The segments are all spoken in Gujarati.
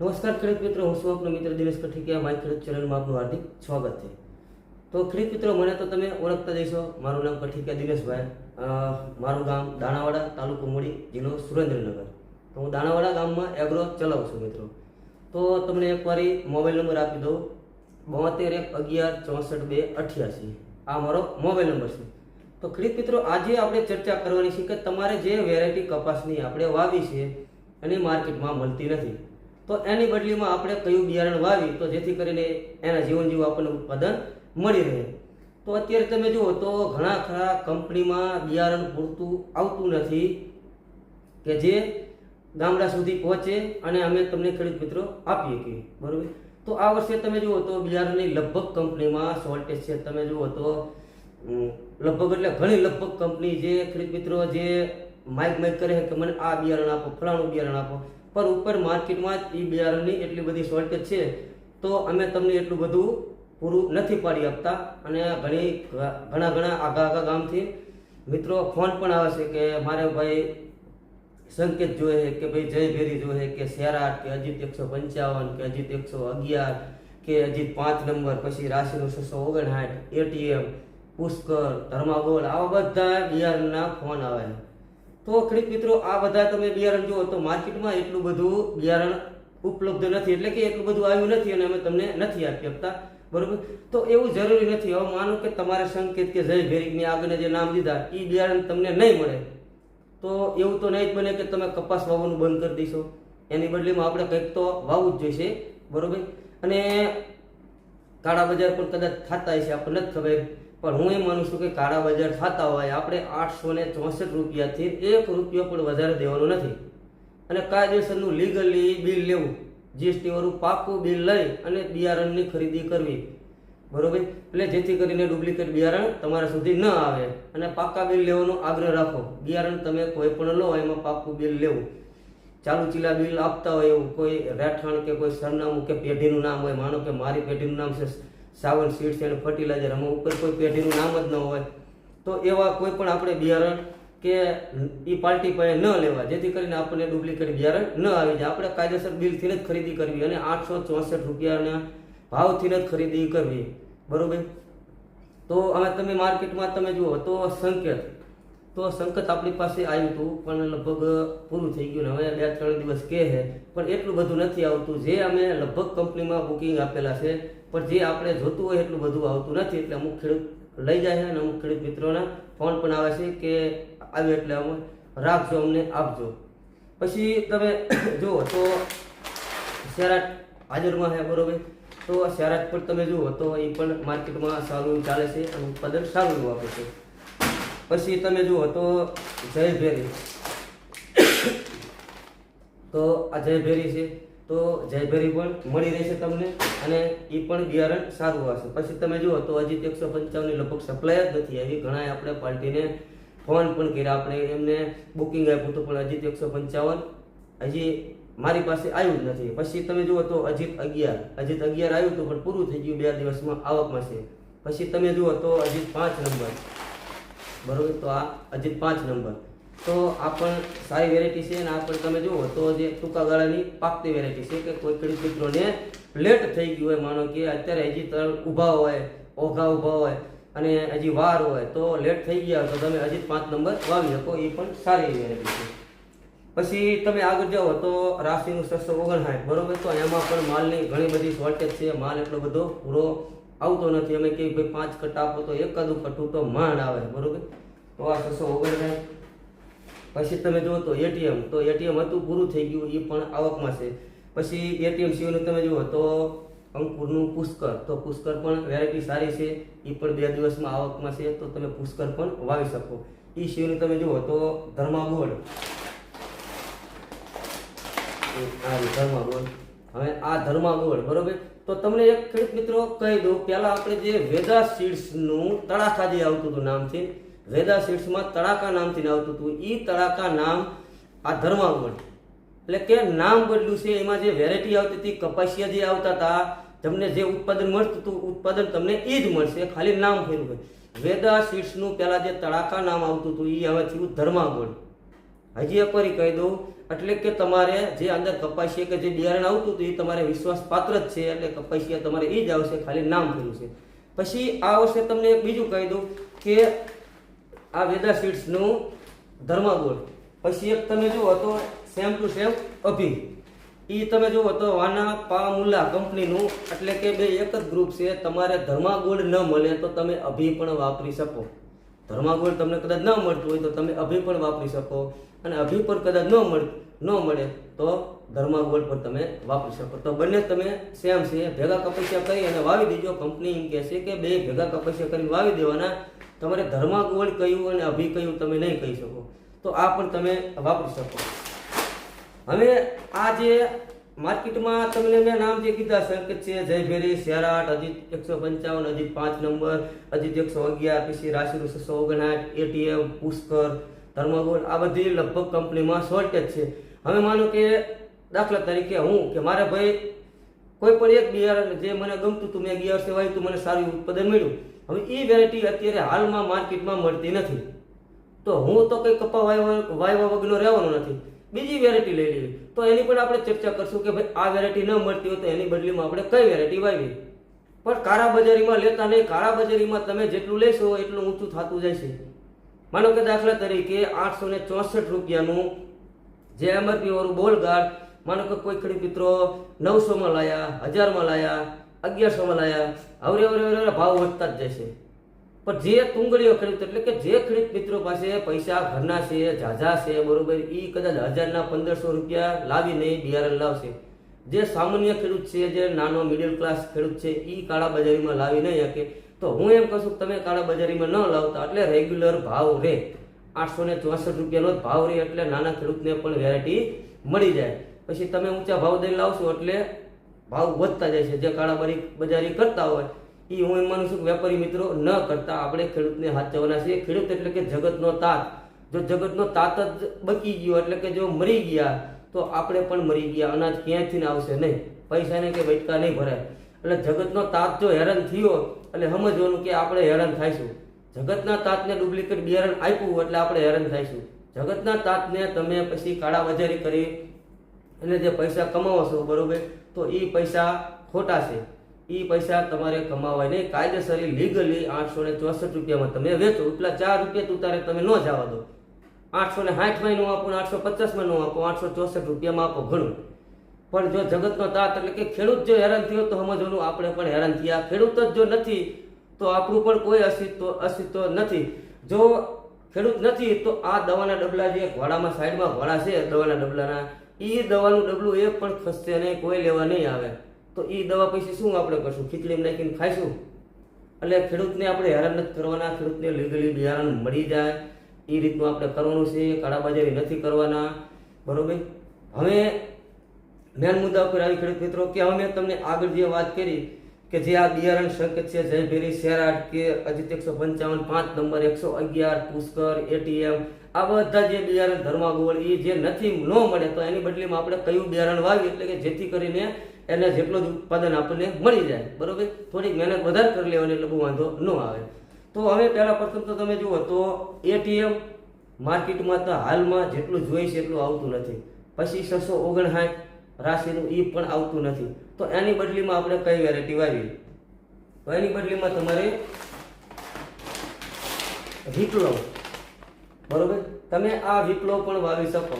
નમસ્કાર ખેડૂત મિત્રો, હું છું આપનો મિત્ર દિનેશ કઠિકિયા. માય ખેડૂત ચેનલમાં આપનું હાર્દિક સ્વાગત છે. તો ખેડૂત મિત્રો, મને તો તમે ઓળખતા જઈશો. મારું નામ કઠિકિયા દિનેશભાઈ. મારું ગામ દાણાવાડા, તાલુકો મૂળી, જિલ્લો સુરેન્દ્રનગર. તો હું દાણાવાડા ગામમાં એગ્રો ચલાવું છું મિત્રો. તો તમને એકવાર મોબાઈલ નંબર આપી દઉં, 7211646288. આ મારો મોબાઈલ નંબર છે. તો ખેડૂત મિત્રો, આજે આપણે ચર્ચા કરવાની છે કે તમારે જે વેરાયટી કપાસની આપણે વાવી છે અને માર્કેટમાં મળતી નથી, તો એની બદલીમાં આપણે કયું બિયારણ વાવી તો જેથી કરીને એના જીવન જેવું આપણને ઉત્પાદન મળી રહે. તો અત્યારે તમે જુઓ તો ઘણા ખરા કંપનીમાં બિયારણ પૂરતું આવતું નથી કે જે ગામડા સુધી પહોંચે અને અમે તમને ખેડૂત મિત્રો આપીએ કે બરોબર. તો આ વર્ષે તમે જુઓ તો બિયારણની લગભગ કંપનીમાં શોર્ટેજ છે. તમે જુઓ તો લગભગ એટલે ઘણી લગભગ કંપની જે ખેડૂત મિત્રો જે માઇક કરે કે મને આ બિયારણ આપો, ફલાણું બિયારણ આપો, પર ઉપર માર્કેટમાં જ એ બિયારણની એટલી બધી શોર્ટેજ છે તો અમે તમને એટલું બધું પૂરું નથી પાડી આપતા. અને ઘણા આગા ગામથી મિત્રો ફોન પણ આવે છે કે મારે ભાઈ સંકેત જોઈએ કે ભાઈ જય ભેરી જોઈએ કે શેરાટ કે અજીત 155 કે અજીત 111 કે અજીત 5 નંબર, પછી રાશિનું 659, એટીએમ, પુષ્કર, ધર્માગોળ, આવા બધા બિયારણના ફોન આવે. તો ખેડૂત મિત્રો, આ બધા તમે બિયારણ જુઓ તો માર્કેટમાં એટલું બધું બિયારણ ઉપલબ્ધ નથી, એટલે કે એટલું બધું આવ્યું નથી અને અમે તમને નથી આપી શકતા બરોબર. તો એવું જરૂરી નથી. હવે માનો કે તમારે સંકેત કે જય ભેરીકની આગળને જે નામ દીધા એ બિયારણ તમને નહીં મળે તો એવું તો નહીં જ બને કે તમે કપાસ વાવવાનું બંધ કરી દઈશો. એની બદલીમાં આપણે કંઈક તો વાવવું જ જોઈશે બરોબર. અને કાળા બજાર પણ કદાચ થતા હશે, આપણને નથી ખબર, પણ હું એમ માનું છું કે કાળા બજાર થતા હોય આપણે 864 રૂપિયાથી 1 રૂપિયો પણ વધારે દેવાનો નથી અને કાયદેસરનું લીગલી બિલ લેવું, જીએસટી વાળું પાકું બિલ લઈ અને બિયારણની ખરીદી કરવી બરોબર. એટલે જેથી કરીને ડુપ્લિકેટ બિયારણ તમારા સુધી ન આવે અને પાકા બિલ લેવાનો આગ્રહ રાખો. બિયારણ તમે કોઈ પણ લો એમાં પાકું બિલ લેવું. ચાલુ ચીલા બિલ આપતા હોય એવું કોઈ રહેઠાણ કે કોઈ સરનામું કે પેઢીનું નામ હોય, માનો કે મારી પેઢીનું નામ છે સાવન સીડ્સ એન્ડ ફર્ટિલાઇઝર, આમાં ઉપર કોઈ પેઢીનું નામ જ ન હોય તો એવા કોઈ પણ આપણે બિયારણ કે એ પાર્ટી પાસે ન લેવા, જેથી કરીને આપણને ડુપ્લિકેટ બિયારણ ન આવી જાય. આપણે કાયદેસર બિલથી જ ખરીદી કરવી અને 864 રૂપિયાના ભાવથી જ ખરીદી કરવી બરોબર. તો હવે તમે માર્કેટમાં તમે જુઓ તો સંકેત આપણી પાસે આવ્યું હતું પણ લગભગ પૂરું થઈ ગયું ને હવે 2-3 દિવસ કહે છે, પણ એટલું બધું નથી આવતું જે અમે લગભગ કંપનીમાં બુકિંગ આપેલા છે, પણ જે આપણે જોતું હોય એટલું બધું આવતું નથી. એટલે અમુક ખેડૂત લઈ જાય છે અને અમુક ખેડૂત મિત્રોના ફોન પણ આવે છે કે આવ્યું એટલે અમે રાખજો, અમને આપજો. પછી તમે જુઓ તો શેરાટ હાજરમાં છે બરોબર. તો શેરાટ પર તમે જુઓ તો એ પણ માર્કેટમાં સારું ચાલે છે અને ઉત્પાદન સારું એવું આપે છે. પછી તમે જુઓ તો જય ભેરી, તો આ જય ભેરી છે તો જય ભેરી પણ મળી રહેશે તમને અને એ પણ બિયારણ સારું આવશે. પછી તમે જુઓ તો અજીત 155 ની લગભગ સપ્લાય જ નથી આવી. ઘણા આપણે પાર્ટીને ફોન પણ કર્યા, આપણે એમને બુકિંગ આપ્યું હતું પણ અજીત 155 હજી મારી પાસે આવ્યું જ નથી. પછી તમે જુઓ તો અજીત 11 આવ્યું હતું પણ પૂરું થઈ ગયું 2 દિવસમાં આવકમાં છે. પછી તમે જુઓ તો અજીત 5 નંબર બરોબર. તો આ અજીત 5 નંબર તો આ પણ સારી વેરાયટી છે અને આ પણ તમે જુઓ તો જે ટૂંકા ગાળાની પાકતી વેરાયટી છે કે કોઈ ખેડૂત મિત્રોને લેટ થઈ ગયું હોય, માનો કે અત્યારે હજી તળ ઊભા હોય, ઓઘા ઊભા હોય અને હજી વાર હોય તો લેટ થઈ ગયા તો તમે અજીત 5 નંબર વાવી શકો, એ પણ સારી વેરાયટી છે. પછી તમે આગળ જાઓ તો રાશિનું 659 બરોબર. તો એમાં પણ માલની ઘણી બધી શોર્ટેજ છે, માલ એટલો બધો પૂરો આવતો નથી. અમે કે ભાઈ 5 કટ આપો તો એકાદું કટું તો માંડ આવે બરોબર. તો આ 659. પછી તમે જુઓ તો એટીએમ હતું પૂરું થઈ ગયું, એ પણ આવકમાં છે. પછી એટીએમ સિવાયનું તમે જુઓ તો અંકુરનું પુષ્કર, તો પુષ્કર પણ વેરાયટી સારી છે, એ પણ 2 દિવસમાં આવકમાં છે તો તમે પુષ્કર પણ વાવી શકો. એ સિવાયનું તમે જુઓ તો ધર્માગોળ. હવે આ ધર્માગોળ બરોબર. તો તમને એક ખેડૂત મિત્રો કહી દઉં, પહેલા આપણે જે વેદા સીડ્સનું તડાકા જે આવતું હતું નામથી, વેદા સીડ્સમાં તડાકા નામથી આવતું હતું, એ તડાકા નામ આ ધર્માગોળ એટલે કે નામ બદલ્યું છે. એમાં જે વેરાયટી આવતી હતી, કપાસિયા જે આવતા હતા, તમને જે ઉત્પાદન મળતું હતું ઉત્પાદન તમને એ જ મળશે, ખાલી નામ ફેરવું હોય. વેદા સીડ્સનું પહેલા જે તડાકા નામ આવતું હતું એ હવે થયું ધર્માગોળ. હજી એક વાર કહી દઉં, એટલે કે તમારે જે અંદર કપાસિયા કે જે બિયારણ આવતું હતું એ તમારે વિશ્વાસ પાત્ર જ છે, એટલે કપાસિયા તમારે એ જ આવશે, ખાલી નામ થયું છે. પછી આ વર્ષે તમને એક બીજું કહી દઉં કે આ વેદા સીડ્સનું ધર્માગોળ. પછી એક તમે જુઓ તો સેમ ટુ સેમ અભી, એ તમે જુઓ તો વાના પામુલા કંપનીનું, એટલે કે બે એક જ ગ્રુપ છે. તમારે ધર્માગોળ ન મળે તો તમે અભી પણ વાપરી શકો. ધર્માગોળ તમને કદાચ ન મળતું હોય તો તમે અભી પણ વાપરી શકો, અને અભી પર કદાચ ન મળે તો ધર્માગોળ પર તમે વાપરી શકો. તો બંને તમે સેમ છે, ભેગા કપાસિયા કરી અને વાવી દેજો. કંપની એમ કહે છે કે બે ભેગા કપાસિયા કરીને વાવી દેવાના. તમારે ધર્માગોળ કયું અને અભી કયું તમે નહીં કહી શકો, તો આ પણ તમે વાપરી શકો. હવે આ જે માર્કેટમાં તમને મેં નામ જે કીધા સંકેત છે, જયભેરી, શેરાટ, અજીત 155, અજીત 5 નંબર, અજીત 111, પછી રાશિનું 659, એટીએમ, પુષ્કર, ધર્માગોળ, આ બધી લગભગ કંપનીમાં શોર્ટેજ છે. હવે માનો કે દાખલા તરીકે હું કે મારે ભાઈ કોઈ પણ એક બિયારણ જે મને ગમતું હતું, મેં ગયા વર્ષે વાવ્યું હતું, મને સારું ઉત્પાદન મળ્યું. હવે એ વેરાયટી અત્યારે હાલમાં માર્કેટમાં મળતી નથી, તો હું તો કંઈ કપા વાવ્યા વગરનો રહેવાનો નથી, બીજી વેરાયટી લઈ લેવી. તો એની પણ આપણે ચર્ચા કરશું કે ભાઈ આ વેરાયટી ન મળતી હોય તો એની બદલીમાં આપણે કઈ વેરાયટી વાવી. પણ કાળા બજારીમાં લેતા નહીં. કાળા બજારીમાં તમે જેટલું લેશો એટલું ઊંચું થતું જાય છે. માનો કે દાખલા તરીકે 864 રૂપિયાનું જે એમઆરપી વાળું બોલગાડ, માનો કે કોઈ ખેડૂત મિત્રો 900માં લાયા, 1000માં લાયા, 1100માં લાયા, હવે ભાવ વધતા જ જશે. પણ જે તુંગળીઓ ખેડૂત, એટલે કે જે ખેડૂત મિત્રો પાસે પૈસા ઘરના છે, ઝાઝા છે, બરોબર, એ કદાચ 1000ના 1500 રૂપિયા લાવીને બિયારણ લાવશે. જે સામાન્ય ખેડૂત છે, જે નાનો મિડલ ક્લાસ ખેડૂત છે, એ કાળા બજારીમાં લાવી નહીં શકે. તો હું એમ કહું છું તમે કાળા બજારીમાં ન લાવતા, એટલે રેગ્યુલર ભાવ રહે, 864 રૂપિયાનો જ ભાવ રહે, એટલે નાના ખેડૂતને પણ વેરાયટી મળી જાય. પછી તમે ઊંચા ભાવ દઈને લાવશો એટલે ભાવ વધતા જાય છે. જે કાળા બજારી કરતા હોય એ હું એમ માનું છું કે વેપારી મિત્રો ન કરતા, આપણે ખેડૂતને હાચવવાના છે. ખેડૂત એટલે કે જગતનો તાત. જો જગતનો તાત જ બકી ગયો, એટલે કે જો મરી ગયા તો આપણે પણ મરી ગયા. અનાજ ક્યાંયથી ને આવશે નહીં, પૈસાને કે બૈઠકા નહીં ભરાય. એટલે જગતનો તાત જો હેરાન થયો એટલે સમજવાનું કે આપણે હેરાન થાઈશું. જગતના તાતને ડુપ્લિકેટ બિયારણ આપ્યું એટલે આપણે હેરાન થાઈશું. જગતના તાતને તમે પછી કાળા બજારી કરી અને જે પૈસા કમાવો છો, બરોબર, તો એ પૈસા ખોટા છે. એ પૈસા તમારે કમાવાય નહીં. કાયદેસર લીગલી 864 રૂપિયામાં તમે વેચો. એટલા 4 રૂપિયા તુતારે તમે ન જવા દો. 860માં નું આપો, 850માં નું આપો, 864 રૂપિયામાં આપો, ઘણું. પણ જો જગતનો તાત એટલે કે ખેડૂત જો હેરાન થયો તો સમજવાનું આપણે પણ હેરાન થયા. ખેડૂત જ જો નથી તો આપણું પણ કોઈ અસ્તિત્વ નથી. જો ખેડૂત નથી તો આ દવાના ડબલા જે ઘોડામાં સાઈડમાં ઘોડા છે દવાના ડબલાના, એ દવાનું ડબલું એક પણ ખસશે નહીં, કોઈ લેવા નહીં આવે. તો એ દવા પછી શું આપણે કરશું? ખીચડીમાં નાખીને ખાઈશું. એટલે ખેડૂતને આપણે હેરાન નથી કરવાના. ખેડૂતને લીગલી બિયારણ મળી જાય એ રીતનું આપણે કરવાનું છે. કાળાબજારી નથી કરવાના, બરોબર. હવે મેન મુદ્દા ઉપર આવી ખેડૂત મિત્રો કે હવે મેં તમને આગળ જે વાત કરી કે જે આ બિયારણ સંકેત છે, જયભેરી, શેરાટ કે અજીત 155, 5 નંબર, 111, પુષ્કર, એટીએમ, આ બધા જે બિયારણ ધર્માગોળ એ જે નથી ન મળે તો એની બદલીમાં આપણે કયું બિયારણ વાવીએ, એટલે કે જેથી કરીને એને જેટલો જ ઉત્પાદન આપણને મળી જાય, બરોબર. થોડીક મહેનત વધારે કરી લેવાની એટલે બહુ વાંધો ન આવે. તો હવે પહેલા પ્રથમ તો તમે જુઓ તો એટીએમ માર્કેટમાં તો હાલમાં જેટલું જોઈએ છે એટલું આવતું નથી. પછી 659 રાશિનું એ પણ આવતું નથી. તો એની બદલીમાં આપણે કઈ વેરાયટી વાવીએ? તો એની બદલીમાં તમારે વિપ્લવ, બરોબર, તમે આ વિપ્લવ પણ વાવી શકો.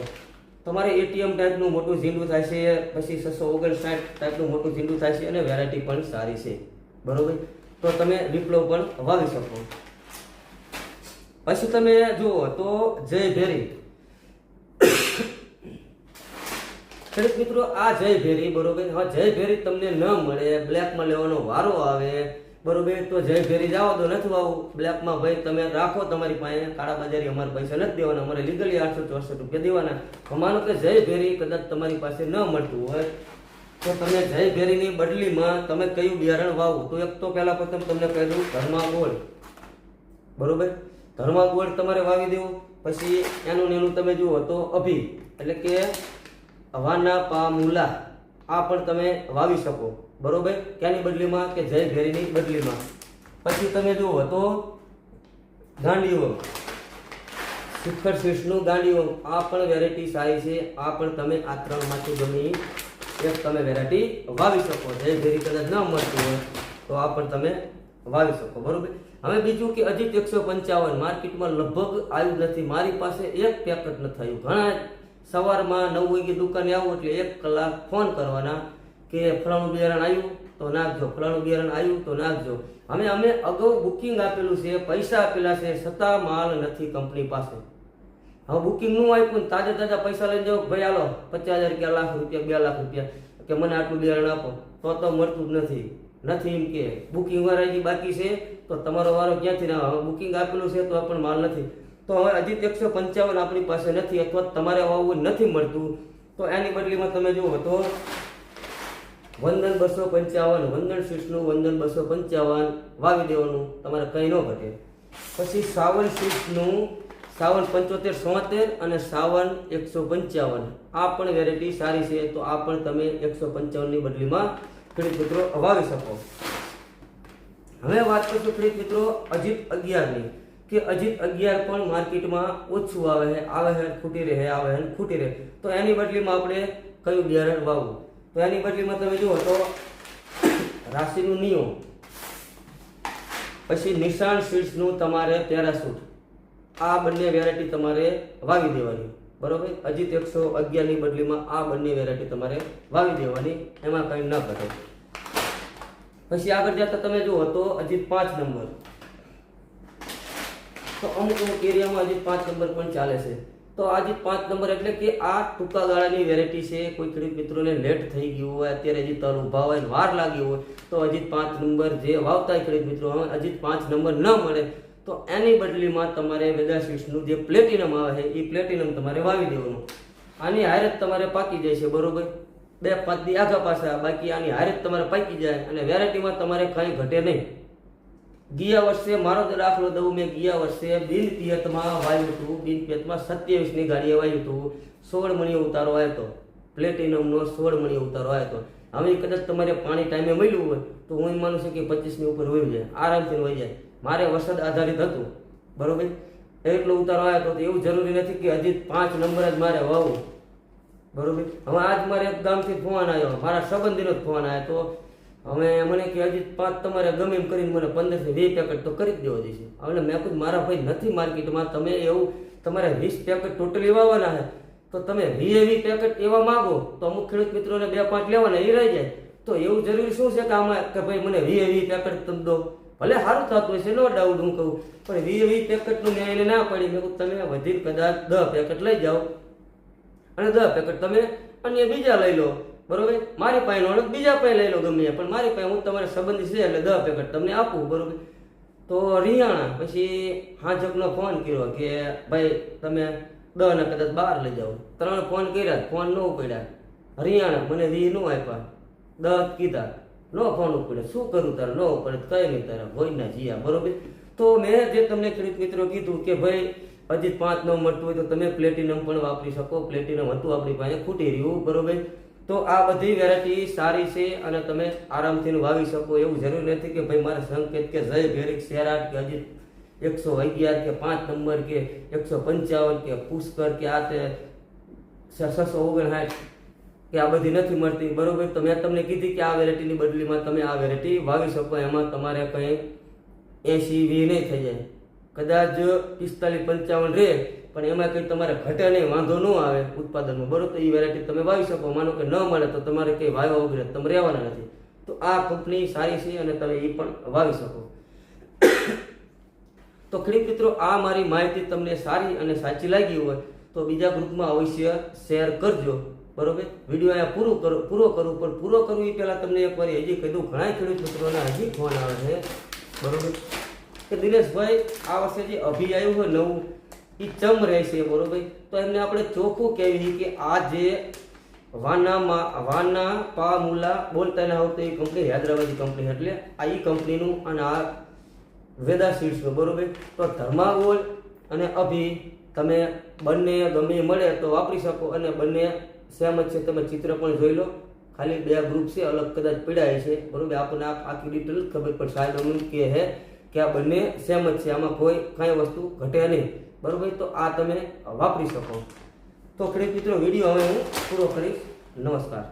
તમારે એટીએમ ટાઈપનું મોટું ઝીંડું થાય છે, પછી 659 ટાઈપનું મોટું ઝીંડું થાય છે અને વેરાયટી પણ સારી છે, બરોબર. તો તમે વિપ્લવ પણ વાવી શકો. પછી તમે જુઓ તો જયભેરી. ખેડૂત મિત્રો આ જયભેરી, બરોબર, હવે જયભેરી તમને ન મળે, બ્લેકમાં લેવાનો વારો આવે, બરોબર, તો જયભેરી જાઓ તો નથી વાવું બ્લેકમાં. ભાઈ તમે રાખો તમારી પાસે, કાળા બજારી અમારે પૈસા નથી દેવાના, અમારે લીગલી 864 રૂપિયા દેવાના. માનો કે જયભેરી કદાચ તમારી પાસે ન મળતું હોય તો તમે જયભેરીની બદલીમાં તમે કયું બિયારણ વાવો? તો એક તો પહેલા પ્રથમ તમને કહી દઉં ધર્માગોળ, બરોબર. ધર્માગોળ તમારે વાવી દેવું. પછી એનું તમે જુઓ તો અભી, એટલે કે વાના પામુલા, આ પણ તમે વાવી શકો, બરોબર. ક્યાંની બદલીમાં? કે જયભેરીની બદલીમાં. પછી તમે જુઓ તો ગાંડીઓ, શિખર સીટ્સનું ગાડીઓ, આ પણ વેરાયટી સારી છે. આ પણ તમે આ ત્રણમાંથી ગમે એક તમે વેરાયટી વાવી શકો. જે ઘેરી કદાચ ન મળતી હોય તો આ પણ તમે વાવી શકો. બરોબર. હવે બીજું કે અજીત 155 માર્કેટમાં લગભગ આવ્યું નથી. મારી પાસે એક પેકેટ ન થયું. ઘણા સવારમાં 9 વાગે દુકાને આવું એટલે 1 કલાક ફોન કરવાના કે ફલાણું બિયારણ આવ્યું તો નાખજો, ફલાણું બિયારણ આવ્યું તો નાખજો. અમે અગાઉ બુકિંગ આપેલું છે, પૈસા આપેલા છે, છતાં માલ નથી કંપની પાસે. હવે બુકિંગ નું આપ્યું, તાજા પૈસા લઈને જાઓ, ભાઈ હાલો 50,000 કે લાખ રૂપિયા, 2 લાખ રૂપિયા કે મને આટલું બિયારણ આપો, તો મળતું જ નથી. એમ કે બુકિંગ વાળા બાકી છે તો તમારો વારો ક્યાંથી ના આવે? બુકિંગ આપેલું છે તો પણ માલ નથી. તો હવે અજીત 155 આપણી પાસે નથી અથવા તમારે વાવવું નથી મળતું, તો એની બદલીમાં તમે જુઓ તો વંદન 255, વંદન સીટ્સનું વંદન 255 વાવી દેવાનું, તમારે કંઈ ન ઘટે. પછી સાવન સીટ્સનું સાવન 75, 77 અને સાવન 155, આ પણ વેરાયટી સારી છે. તો આ પણ તમે 155 ની બદલીમાં ખેડૂત મિત્રો વાવી શકો. હવે વાત કરશું ખેડૂત મિત્રો અજીત 11 ની, કે અજીત 11 પણ માર્કેટમાં ઓછું આવે છે, ખૂટી રહે, આવે છે ખૂટી રહે. તો એની બદલીમાં આપણે કયું બિયારણ વાવવું? તો એની બદલીમાં તમે જુઓ તો રાશિનું નિયો, પછી નિશાન સીટ્સનું તમારે પેરાશૂટ, આ બંને વેરાયટી તમારે વાવી દેવાની. બરોબર. અજીત 111 ની બદલીમાં આ બંને વેરાયટી તમારે વાવી દેવાની, એમાં કંઈ ન ઘટે. પછી આગળ જતા તમે જુઓ તો અજીત 5 નંબર, તો અમુક એરિયામાં અજીત 5 નંબર પણ ચાલે છે. તો અજીત 5 નંબર એટલે કે આ ટૂંકા ગાળાની વેરાયટી છે. કોઈ ખેડૂત મિત્રોને લેટ થઈ ગયું હોય, અત્યારે હજી તલ ઉભા હોય, વાર લાગી હોય, તો અજીત 5 નંબર જે વાવતા ખેડૂત મિત્રો અજીત 5 નંબર ન મળે તો એની બદલીમાં તમારે વેદા સીટ્સનું જે પ્લેટિનમ આવે છે એ પ્લેટિનમ તમારે વાવી દેવાનું. આની હારે તમારે પાકી જાય છે. બરોબર. 2-5 દી આગા પાછા, બાકી આની હારે તમારે પાકી જાય અને વેરાયટીમાં તમારે કંઈ ઘટે નહીં. ગયા વર્ષે મારો જ દાખલો દઉં, મેં ગયા વર્ષે બિન પિયતમાં વાવ્યું હતું. બિન પિયતમાં 27 ની ગાડીએ વાવ્યું હતું. 16 મણીઓ ઉતારો આવ્યો હતો, પ્લેટિનમનો 16 મણીઓ ઉતારો આવ્યો હતો. હવે કદાચ તમારે પાણી ટાઈમે મળ્યું હોય તો હું એમ માનું છું કે 25 ની ઉપર વહી જાય, આરામથી વહી જાય. મારે વરસાદ આધારિત હતું. બરોબર. એટલો ઉતારો આવ્યો હતો. એવું જરૂરી નથી કે હજી 5 નંબર જ મારે વાવવું. બરોબર. હવે આજ મારે એક ગામથી ફોન આવ્યો, મારા સંબંધીનો જ ફોન આવ્યો. તો હવે મને કે હજી 5 તમારે ગમે એમ કરીને મને 15 થી 20 પેકેટ તો કરી જ દેવા દેશે. હવે મેં કહ્યું મારા ભાઈ નથી માર્કેટમાં, તમે એવું તમારે 20 પેકેટ ટોટલી વાવવાના છે તો તમે 20 પેકેટ એવા માગો તો અમુક ખેડૂત મિત્રોને 2-5 લેવાના એ રહી જાય. તો એવું જરૂરી શું છે કે આમાં કે ભાઈ મને 20 પેકેટ તમે દો, ભલે સારું થતું હશે, નો ડાઉટ હું કહું, પણ 20 પેકેટનું મેં એને ના પાડી. મેં કહું તમે વધી કદાચ 10 પેકેટ લઈ જાઓ અને 10 પેકેટ તમે અન્ય બીજા લઈ લો. બરોબર. મારી પાસે બીજા પાસે લઈ લો ગમે, પણ મારી પાસે હું તમારે સંબંધી છે એટલે 10 પેકેટ તમને આપું. બરોબર. તો રિયાણા પછી હાજકનો ફોન કર્યો કે ભાઈ તમે 10 ને કદાચ 12 લઈ જાઓ. 3 ફોન કર્યા, ફોન ન ઉપાડ્યા. રિયાણા મને 20 ન આપ્યા, 10 કીધા, નો ફોન ઉપડે. શું કરું તારે? નો ઉપડે કઈ નહીં તારા ભોયના જીયા. બરોબર. તો મેં જે તમને ખેડૂત મિત્રો કીધું કે ભાઈ હજી 5 ન મળતું હોય તો તમે પ્લેટિનમ પણ વાપરી શકો. પ્લેટિનમ હતું આપણી પાસે, ખૂટી રહ્યું. બરોબર. તો આ બધી વેરાયટી સારી છે અને તમે આરામથી વાવી શકો. એવું જરૂરી નથી કે ભાઈ મારે સંકેત કે જય ભેરિક શેરાટ કે હજી 111 કે 5 નંબર કે 155 કે પુષ્કર કે આ તે 659 કે આ બધી નથી મળતી. બરોબર. તો મેં તમને કીધી કે આ વેરાયટીની બદલીમાં તમે આ વેરાયટી વાવી શકો. એમાં તમારે કંઈ 80-20 નહીં થઈ જાય, કદાચ 45-55 રહે, પણ એમાં કંઈ તમારે ઘટે નહીં, વાંધો ન આવે ઉત્પાદનમાં. બરોબર. તો એ વેરાયટી તમે વાવી શકો. માનો કે ન મળે તો તમારે કંઈ વાવ્યા વગર તમે રહેવાના નથી. તો આ કંપની સારી છે અને તમે એ પણ વાવી શકો. તો ખેડૂત મિત્રો આ મારી માહિતી તમને સારી અને સાચી લાગી હોય તો બીજા ગ્રુપમાં અવશ્ય શેર કરજો. બરોબર. વિડીયો અહીંયા પૂરો કરું, પણ પૂરો કરવું એ પહેલાં તમને એક વાર હજી કહી દઉં, ઘણા ખેડૂત મિત્રોને હજી ફોન આવે છે. બરોબર. કે દિનેશભાઈ આ વર્ષે જે અભી આવ્યું હોય નવું એ ચમ રહેશે. બરોબર. તો એમને આપણે ચોખ્ખું કહેવી કે આ જે વાના પામુલા બોલતા ના આવતું એ કંપની હૈદરાબાદી કંપની, એટલે આ એ કંપનીનું અને આ વેદા સીડ્સનું. બરોબર. તો ધર્માગોલ અને અભી તમે બંને ગમે મળે તો વાપરી શકો અને બંને સેમ જ છે. તમે ચિત્ર પણ જોઈ લો, ખાલી 2 ગ્રુપ છે, અલગ કદાચ પીડાય છે. બરોબર. આપણને આખી ડિટેલ ખબર પણ સાહેબ અમને કે આ બંને સેમ જ છે, આમાં કોઈ કાંઈ વસ્તુ ઘટે નહીં. બરોબર, તો આ તમે વાપરી શકો. તો ખેડૂત મિત્રો વિડીયો હવે હું પૂરો કરીશ. નમસ્કાર.